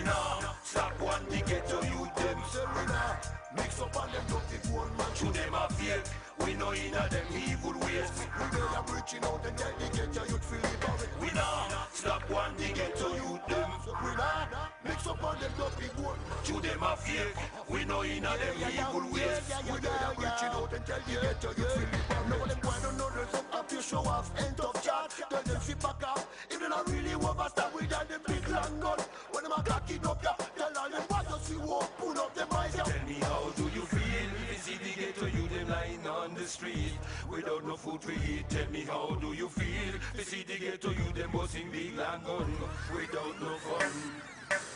nah stop one the ghetto youth them. Say we nah mix up on them dirty one man. To them a fake, we know inna them evil ways. We they are reaching out and tell the ghetto youth feel liberate. We nah stop one the ghetto youth them. We nah mix up on them dirty one. To them a fake, we know inna them evil ways. We they are reaching out and tell the ghetto youth feel liberate. No them boy don't know there's up up your show off end of chat. Tell them sit back up. If they not really overstand with that them big long gun. When them a cock it up ya, tell all them boys just see walk pull up them eyes ya. Tell me how do you feel? You see the ghetto you them lying on the street without no food to eat. Tell me how do you feel? You see the ghetto you them busting big long gun without no fun.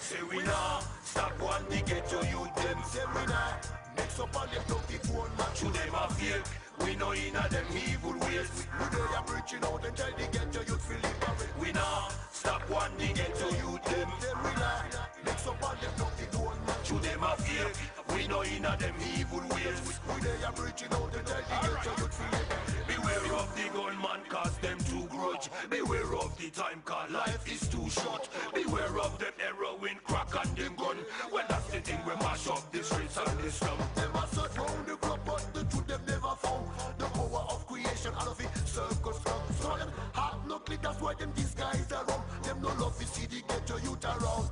Say we nah stop one the ghetto you them. Say we nah mix up on them dirty phone man. To them a fake, we know inna them evil ways. We they are reaching out and tell the ghetto youth feel liberate. We nah stop one the ghetto youth them. Say we nah mix up on them dirty phone man. To them a fake, we know inna them evil ways. We they are reaching out and tell the ghetto youth feel liberate. Beware of the gunman cause them too grudge. Beware of the time cause life is too short. Beware of them heroin, crack and them gun. Well that's the thing we mash up the streets and the slum. Them a search round the club but the truth them never found. The power of creation all of it circus from. So them hard knuckly that's why them disguise around. Them no love to see the ghetto youth around.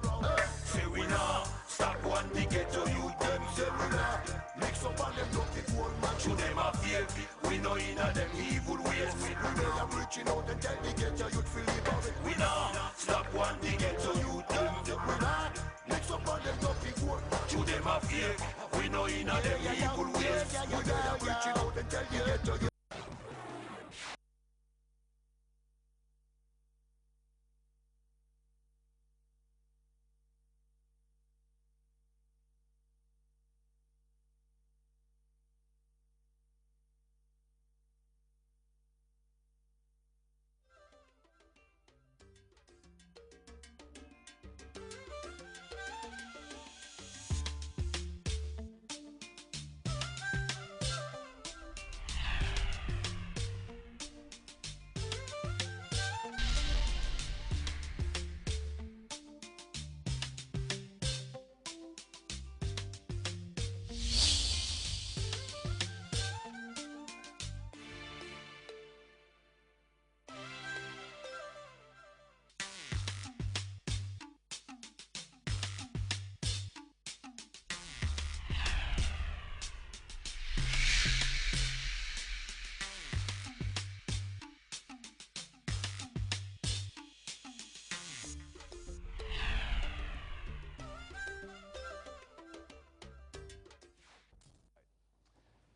Say we nah stop one the ghetto youth them. Say we nah mix up on them dirty one man. To them a fake, we know inna them evil ways. We they are reaching out and tell the ghetto youth feel liberate. We nah stop one the ghetto youth them. We nah mix up on them dirty one man. To them a fake, we know inna them evil ways. We they are reaching out and tell the ghetto youth.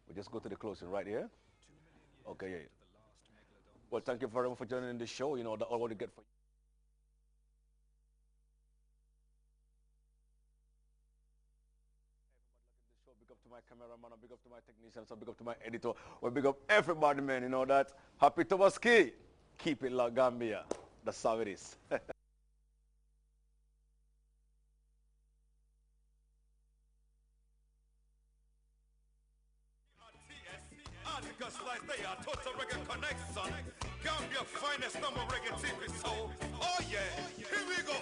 We just go to the closing right here. Okay, yeah. Well, thank you very much for joining the show. You know, that's all what you get for you. Big up to my cameraman, big up to my technician, so big up to my editor. Well, big up everybody, man. You know that. Happy Tobaski. Keep it like Gambia. That's how it is. Articles like they are total reggae connection. Gambia finest number reggae TV soul. Oh yeah, here we go.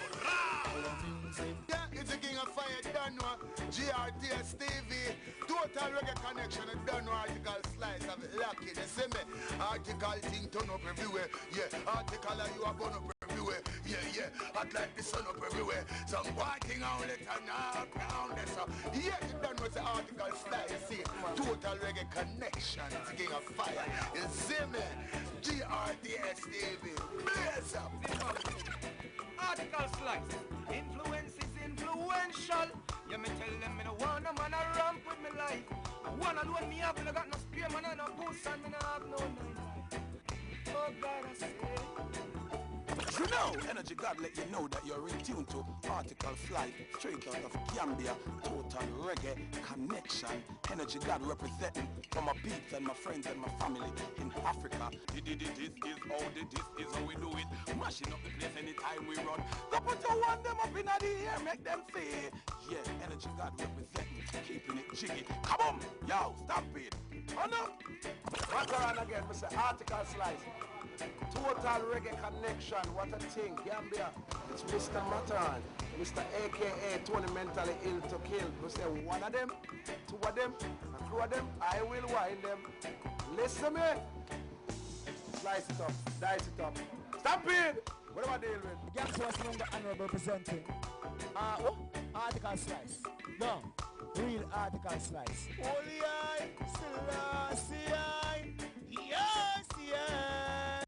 Yeah, it's the King of Fire, Danwa, GRTS TV, total reggae connection, and Danwa article slice of it. Lucky, you see me? Article thing turn up everywhere. Yeah, article you are born up everywhere. Yeah, yeah, hot like the sun up everywhere. Some whiting on it and up down there. So, yeah, you done with the article slice. You see, total reggae connection, it's the King of Fire. You see me? GRTS TV, blaze up. Article slice. Influence is influential. Yeah, me tell them me no want no man a ramp with me life. I want alone me have, I got no spear, man, I no boost, and me no have no knife. Oh God, I say. You know, Energy God let you know that you're in tune to Article Flight, straight out of Gambia, total reggae connection. Energy God representing for my peeps and my friends and my family in Africa. This is how we do it. Mashing up the place anytime we run. So put your one them up in the air, make them see. Yeah, Energy God representing, keeping it jiggy. Come on, yo, stop it. Oh no. Back around again, Mr. Article Slice. Total reggae connection, what a thing, Gambia. It's Mr. Mataran. Mr. AKA Tony Mentally Ill to Kill. We say one of them, two of them, a crew of them, I will wind them. Listen me. Slice it up, dice it up. Stampede! What am I dealing with? Gangs was among the honorable presenting. Article slice. No. Real article slice. Holy eye, Selassie eye. Yes, yes.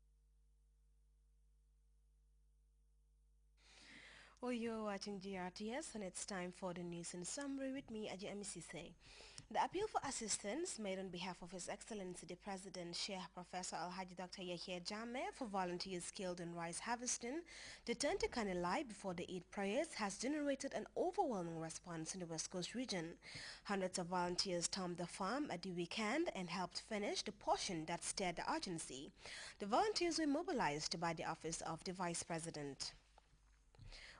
Well, you're watching GRTS and it's time for the news in summary with me, Aji Amisise. The appeal for assistance made on behalf of His Excellency the President, Sheikh Professor Alhaji Dr. Yahya Jammeh for volunteers skilled in rice harvesting to turn to Kanilai before the Eid prayers has generated an overwhelming response in the West Coast region. Hundreds of volunteers stormed the farm at the weekend and helped finish the portion that stirred the urgency. The volunteers were mobilized by the office of the Vice President.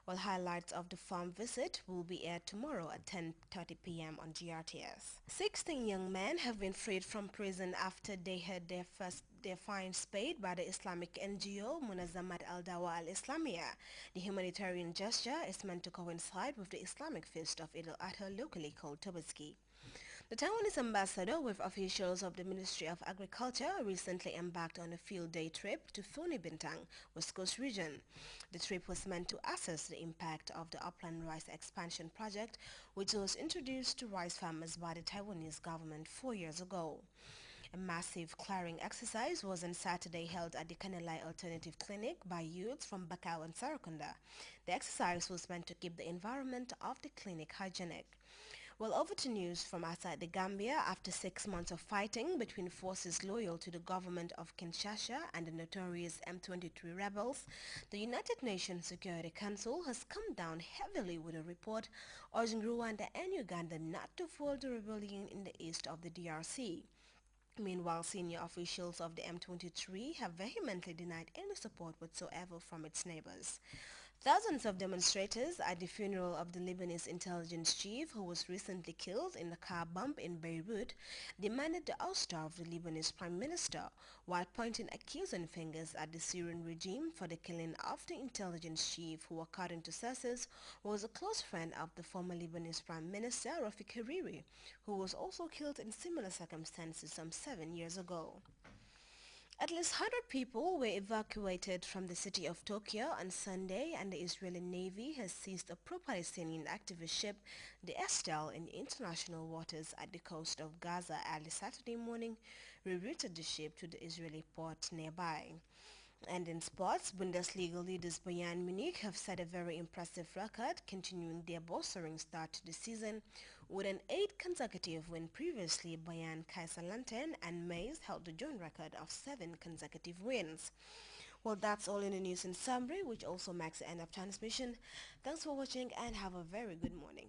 Well, highlights of the farm visit will be aired tomorrow at 10:30 p.m. on GRTS. 16 young men have been freed from prison after they had their fines paid by the Islamic NGO Munazamat al-Dawa al-Islamiyah. The humanitarian gesture is meant to coincide with the Islamic feast of Eid al-Adha, locally called Tobaski. The Taiwanese ambassador with officials of the Ministry of Agriculture recently embarked on a field day trip to Funi Bintang, West Coast region. The trip was meant to assess the impact of the upland rice expansion project, which was introduced to rice farmers by the Taiwanese government 4 years ago. A massive clearing exercise was on Saturday held at the Kanilai Alternative Clinic by youths from Bakau and Sarakunda. The exercise was meant to keep the environment of the clinic hygienic. Well, over to news from outside the Gambia. After 6 months of fighting between forces loyal to the government of Kinshasa and the notorious M23 rebels, the United Nations Security Council has come down heavily with a report urging Rwanda and Uganda not to foil the rebellion in the east of the DRC. Meanwhile, senior officials of the M23 have vehemently denied any support whatsoever from its neighbors. Thousands of demonstrators at the funeral of the Lebanese intelligence chief who was recently killed in a car bomb in Beirut demanded the ouster of the Lebanese prime minister while pointing accusing fingers at the Syrian regime for the killing of the intelligence chief who, according to sources, was a close friend of the former Lebanese prime minister Rafik Hariri, who was also killed in similar circumstances some 7 years ago. At least 100 people were evacuated from the city of Tokyo on Sunday, and the Israeli Navy has seized a pro-Palestinian activist ship, the Estelle, in international waters at the coast of Gaza early Saturday morning, rerouted the ship to the Israeli port nearby. And in sports, Bundesliga leaders Bayern Munich have set a very impressive record, continuing their bolstering start to the season with an 8 consecutive win. Previously, Bayern, Kaiserslautern and Mainz held the joint record of 7 consecutive wins. Well, that's all in the news in summary, which also marks the end of transmission. Thanks for watching and have a very good morning.